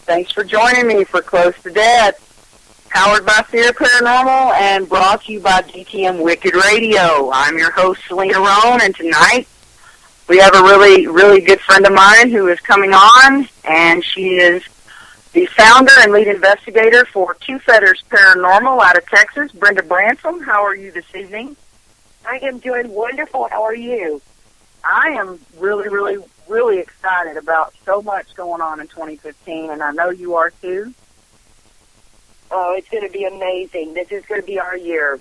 Thanks for joining me for Close to Death. Powered by FEAR Paranormal and brought to you by D.T.M. Wicked Radio. I'm your host, Selena Roane, and tonight we have a really good friend of mine who is coming on, and she is the founder and lead investigator for Two Feathers Paranormal out of Texas, Brenda Bransom. How are you this evening? I am doing wonderful. How are you? I am really excited about so much going on in 2015, and I know you are too. Oh, it's going to be amazing. This is going to be our year.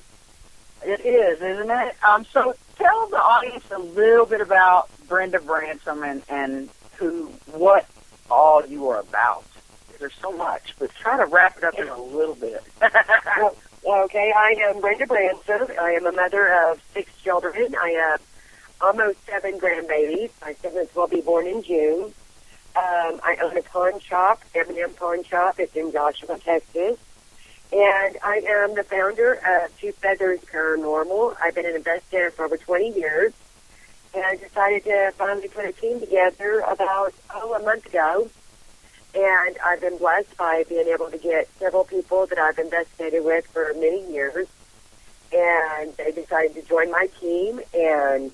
It is, isn't it? So tell the audience a little bit about Brenda Bransom and what all you are about. There's so much, but try to wrap it up in a little bit. Okay, I am Brenda Bransom. I am a mother of 6 children. I have almost 7 grandbabies. My 7th will be born in June. I own a pawn shop, M&M Pawn Shop. It's in Joshua, Texas. And I am the founder of Two Feathers Paranormal. I've been an investigator for over 20 years. And I decided to finally put a team together about, a month ago. And I've been blessed by being able to get several people that I've investigated with for many years. And they decided to join my team. And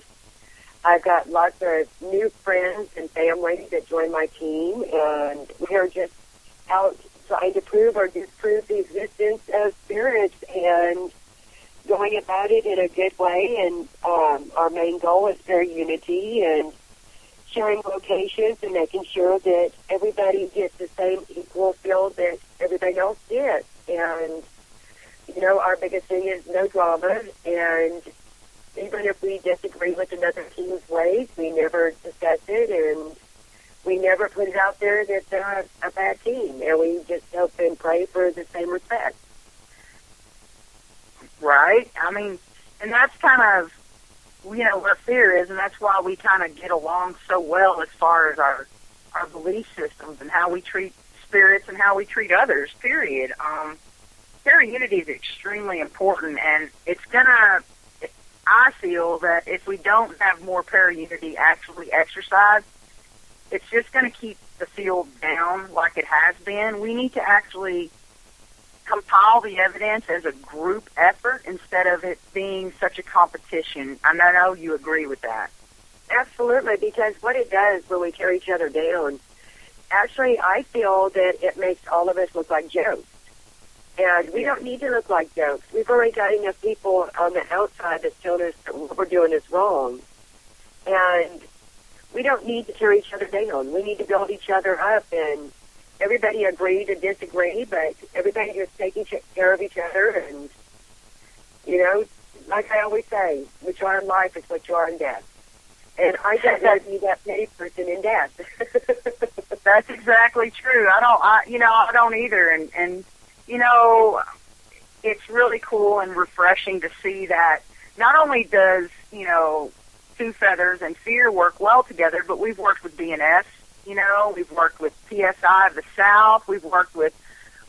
I've got lots of new friends and family that join my team. And we are just out trying to prove or disprove the existence of spirits and going about it in a good way. And our main goal is their unity and sharing locations and making sure that everybody gets the same equal feel that everybody else gets. And, our biggest thing is no drama. And even if we disagree with another team's ways, we never discuss it, and we never put it out there that they're a bad team. And we just hope and pray for the same respect. Right? And that's kind of, where fear is, and that's why we kind of get along so well as far as our belief systems and how we treat spirits and how we treat others, period. Fair unity is extremely important, and I feel that if we don't have more para-unity actually exercised, it's just going to keep the field down like it has been. We need to actually compile the evidence as a group effort instead of it being such a competition. I know you agree with that. Absolutely, because what it does when we tear each other down, actually I feel that it makes all of us look like jokes. And we don't need to look like jokes. We've already got enough people on the outside that's telling us that what we're doing is wrong. And we don't need to tear each other down. We need to build each other up. And everybody agree to disagree, but everybody just taking care of each other. And, like I always say, what you are in life is what you are in death. And I don't want to be that petty person in death. That's exactly true. I don't either. And it's really cool and refreshing to see that not only does, Two Feathers and FEAR work well together, but we've worked with BNS, we've worked with PSI of the South, we've worked with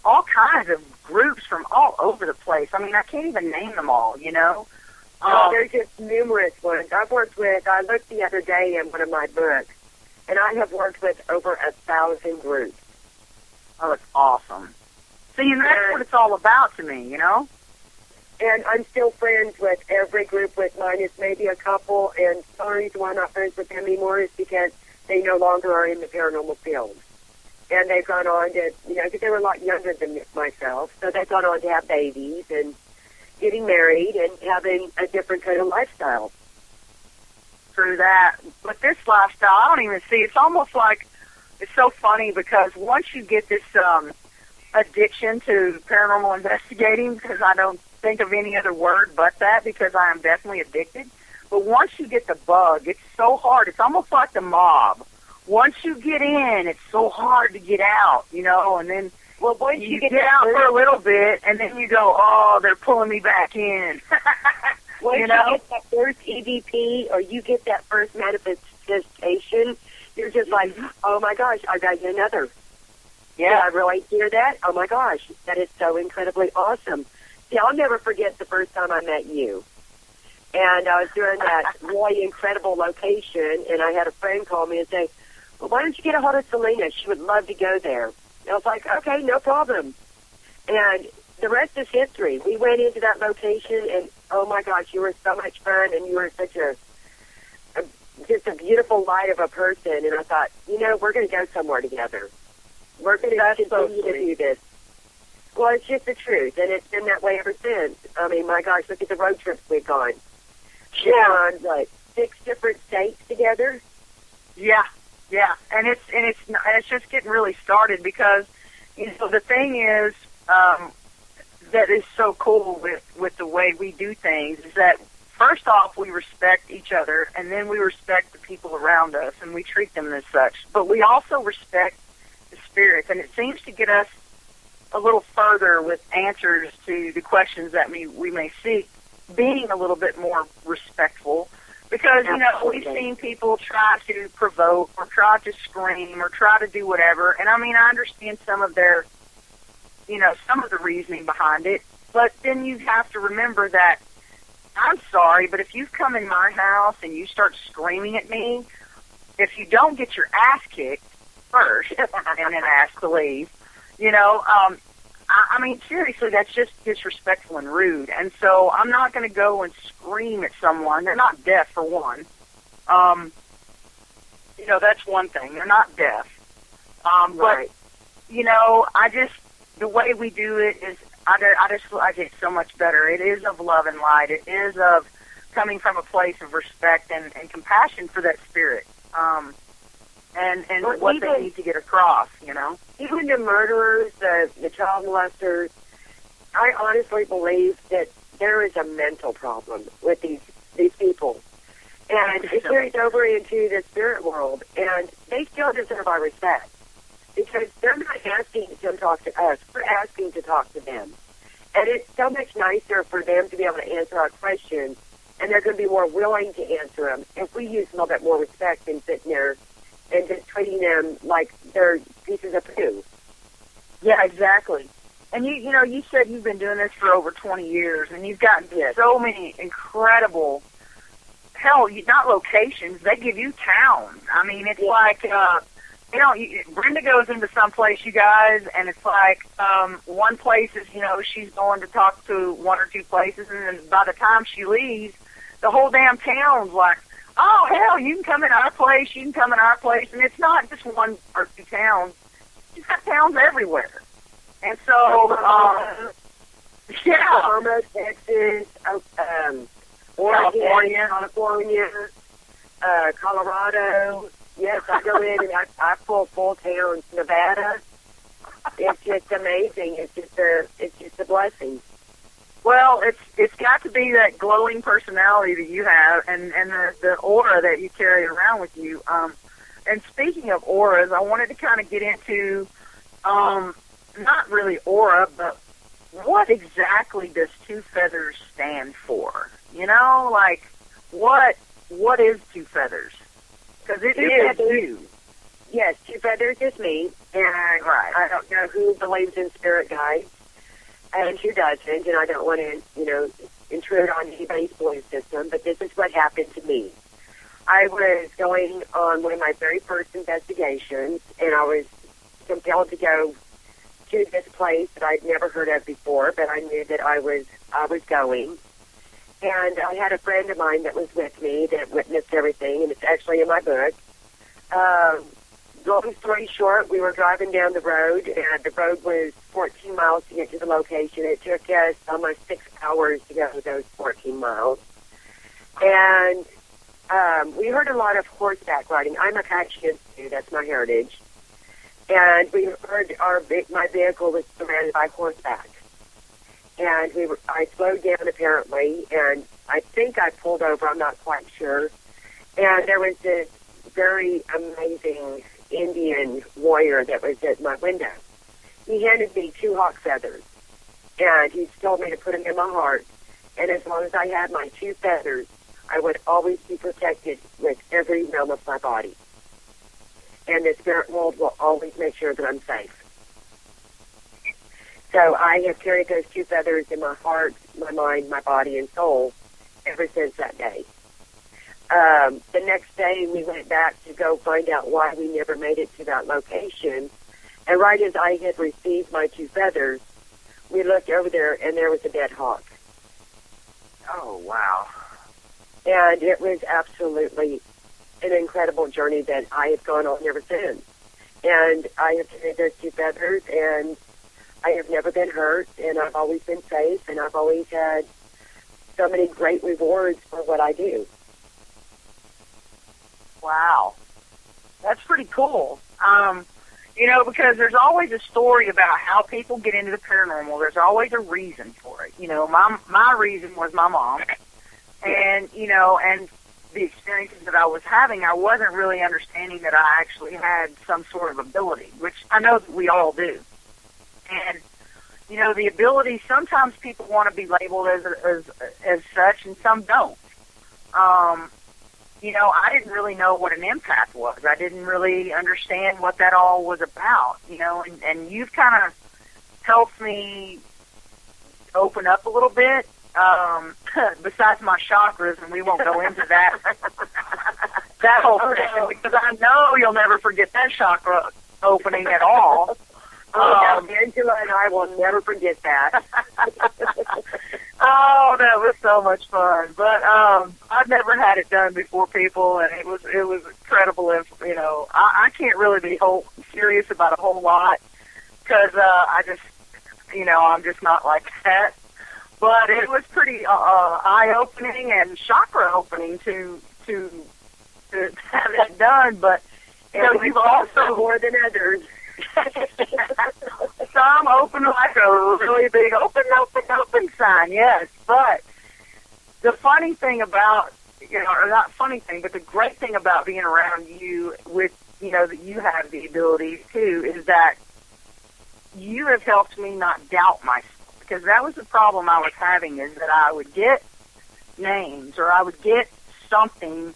all kinds of groups from all over the place. I can't even name them all, There's just numerous ones. I looked the other day in one of my books, and I have worked with over 1,000 groups. Oh, it's awesome. See, and that's what it's all about to me, And I'm still friends with every group with minus maybe a couple, and the reason why I'm not friends with them anymore is because they no longer are in the paranormal field. And they've gone on to, because they were a lot younger than myself, so they've gone on to have babies and getting married and having a different kind of lifestyle. Through that. But this lifestyle, I don't even see, it's almost like, it's so funny because once you get this addiction to paranormal investigating, because I don't think of any other word but that, because I am definitely addicted. But once you get the bug, it's so hard. It's almost like the mob. Once you get in, it's so hard to get out, and then once you get out for a little bit, and then you go, oh, they're pulling me back in. Once you get that first EVP or you get that first manifestation, you're just like, oh my gosh, I got you another. Yeah, I really hear that. Oh my gosh, that is so incredibly awesome. See, I'll never forget the first time I met you. And I was doing that really incredible location, and I had a friend call me and say, well, why don't you get a hold of Selena? She would love to go there. I was like, okay, no problem. And the rest is history. We went into that location, and oh my gosh, you were so much fun, and you were such just a beautiful light of a person. And I thought, we're going to go somewhere together. We're going to continue to do this. Well, it's just the truth, and it's been that way ever since. I mean, my gosh, look at the road trips we've gone. We've gone, like, 6 different states together. Yeah, and it's just getting really started because, the thing is that is so cool with the way we do things is that first off we respect each other, and then we respect the people around us, and we treat them as such. But we also respect the spirits, and it seems to get us a little further with answers to the questions that we may seek, being a little bit more respectful. Because, we've seen people try to provoke or try to scream or try to do whatever. And, I mean, I understand some of their, some of the reasoning behind it. But then you have to remember that, I'm sorry, but if you come in my house and you start screaming at me, if you don't get your ass kicked first and then ask to leave, I mean, seriously, that's just disrespectful and rude. And so I'm not going to go and scream at someone. They're not deaf, for one. That's one thing. They're not deaf. Right. But, the way we do it is, I get so much better. It is of love and light. It is of coming from a place of respect and compassion for that spirit. And what they need to get across, Even the murderers, the child molesters, I honestly believe that there is a mental problem with these people. And it carries over into the spirit world, and they still deserve our respect. Because they're not asking to come talk to us, we're asking to talk to them. And it's so much nicer for them to be able to answer our questions, and they're going to be more willing to answer them if we use a little bit more respect than sitting there and just treating them like they're pieces of poo. Yeah, exactly. And you said you've been doing this for over 20 years, and you've gotten so many incredible, not locations, they give you towns. I mean, it's like, Brenda goes into some place, you guys, and it's like, one place is, she's going to talk to 1 or 2 places, and then by the time she leaves, the whole damn town's like, oh, hell, you can come in our place, and it's not just 1 or 2 towns. She's got towns everywhere. And so, Oklahoma, Texas, Oregon, California, Colorado. Yes, I go in and I pull full towns. Nevada. It's just amazing. It's just a blessing. Well, it's got to be that glowing personality that you have, and the aura that you carry around with you. And speaking of auras, I wanted to kind of get into, not really aura, but what exactly does 2 feathers stand for? Like what is 2 feathers? Because it is you. Yes, 2 feathers is me, and I don't know who believes in spirit guides and who doesn't, and I don't want to, intrude on anybody's belief system, but this is what happened to me. I was going on one of my very first investigations, and I was compelled to go to this place that I'd never heard of before, but I knew that I was going. And I had a friend of mine that was with me that witnessed everything, and it's actually in my book. Long story short, we were driving down the road, and the road was 14 miles to get to the location. It took us almost 6 hours to go those 14 miles. And we heard a lot of horseback riding. I'm Apache too, that's my heritage. And we heard my vehicle was surrounded by horseback. And I slowed down apparently, and I think I pulled over, I'm not quite sure. And there was this very amazing Indian warrior that was at my window. He handed me 2 hawk feathers, and he told me to put them in my heart. And as long as I had my 2 feathers, I would always be protected with every realm of my body. And the spirit world will always make sure that I'm safe. So I have carried those 2 feathers in my heart, my mind, my body, and soul ever since that day. The next day, we went back to go find out why we never made it to that location. And right as I had received my 2 feathers, we looked over there, and there was a dead hawk. Oh, wow. And it was absolutely an incredible journey that I have gone on ever since. And I have carried those 2 feathers, and I have never been hurt, and I've always been safe, and I've always had so many great rewards for what I do. Wow. That's pretty cool. You know, because there's always a story about how people get into the paranormal. There's always a reason for it. You know, my reason was my mom. And, you know, and the experiences that I was having, I wasn't really understanding that I actually had some sort of ability, which I know that we all do. And, you know, the ability, sometimes people want to be labeled as such, and some don't. You know, I didn't really know what an empath was. I didn't really understand what that all was about, you know, and you've kind of helped me open up a little bit, besides my chakras, and we won't go into that, that whole thing, because I know you'll never forget that chakra opening at all. Angela and I will never forget that. Oh, that was so much fun. But I've never had it done before, people, and it was incredible. You know, I can't really be serious about a whole lot because I just, you know, I'm just not like that. But it was pretty eye-opening and chakra-opening to have that done. But you know, you've also more than others. Some open like a really big open sign, yes. But the funny thing about, you know, or not funny thing, but the great thing about being around you with, you know, that you have the abilities too, is that you have helped me not doubt myself, because that was the problem I was having, is that I would get names or I would get something,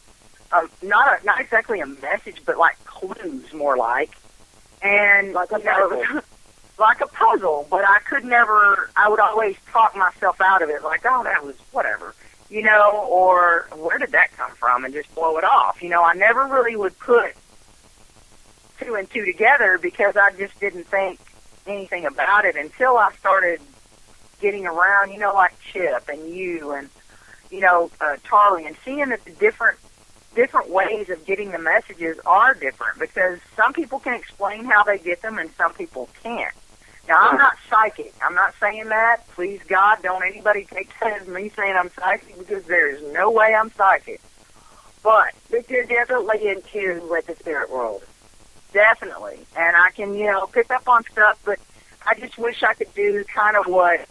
not exactly a message, but like clues more like. And, like a puzzle. Like a puzzle, but I would always talk myself out of it, like, oh, that was whatever, you know, or where did that come from, and just blow it off. You know, I never really would put 2 and 2 together because I just didn't think anything about it until I started getting around, you know, like Chip and you and, you know, Charlie, and seeing that the different ways of getting the messages are different, because some people can explain how they get them and some people can't. Now, I'm not psychic. I'm not saying that. Please, God, don't anybody take that as me saying I'm psychic, because there is no way I'm psychic. But you're definitely in tune with the spirit world. Definitely. And I can, you know, pick up on stuff, but I just wish I could do kind of what,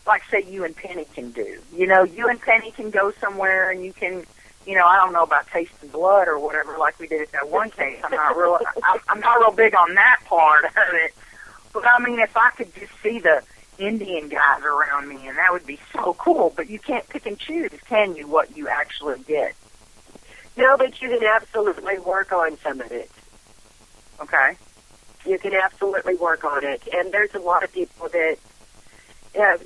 like, say, you and Penny can do. You know, you and Penny can go somewhere and you can, you know, I don't know about tasting blood or whatever, like we did at that one case. I'm not real big on that part of it. But I mean, if I could just see the Indian guys around me, and that would be so cool. But you can't pick and choose, can you, what you actually get? No, but you can absolutely work on some of it. Okay. You can absolutely work on it. And there's a lot of people that have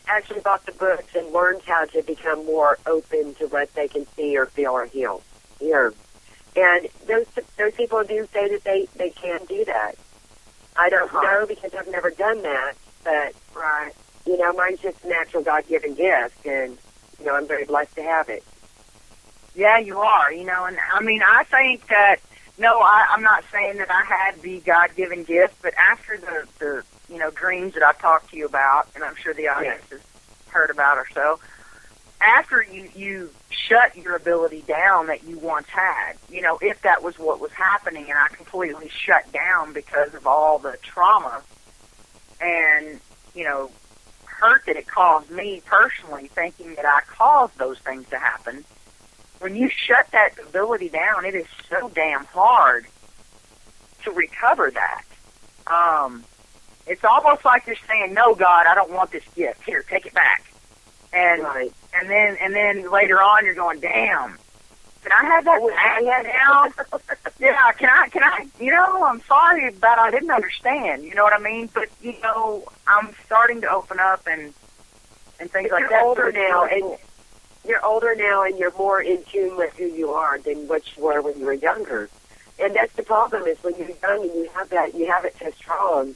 actually bought the books and learned how to become more open to what they can see or feel or hear. And those people do say that they can do that. I don't know, because I've never done that, but, right, you know, mine's just a natural God-given gift, and, you know, I'm very blessed to have it. Yeah, you are, you know, and I mean, I think that, no, I'm not saying that I had the God-given gift, but after the you know, dreams that I've talked to you about, and I'm sure the audience has heard about or so, after you shut your ability down that you once had, you know, if that was what was happening, and I completely shut down because of all the trauma and, you know, hurt that it caused me personally, thinking that I caused those things to happen, when you shut that ability down, it is so damn hard to recover that. It's almost like you're saying, no, God, I don't want this gift. Here, take it back. And right. and then later on you're going, damn, can I have that now? Yeah, can I, you know, I'm sorry that I didn't understand, you know what I mean? But, you know, I'm starting to open up and things like that. You're older now, and you're older now, and you're more in tune with who you are than what you were when you were younger. And that's the problem is when you're young and you have it so strong,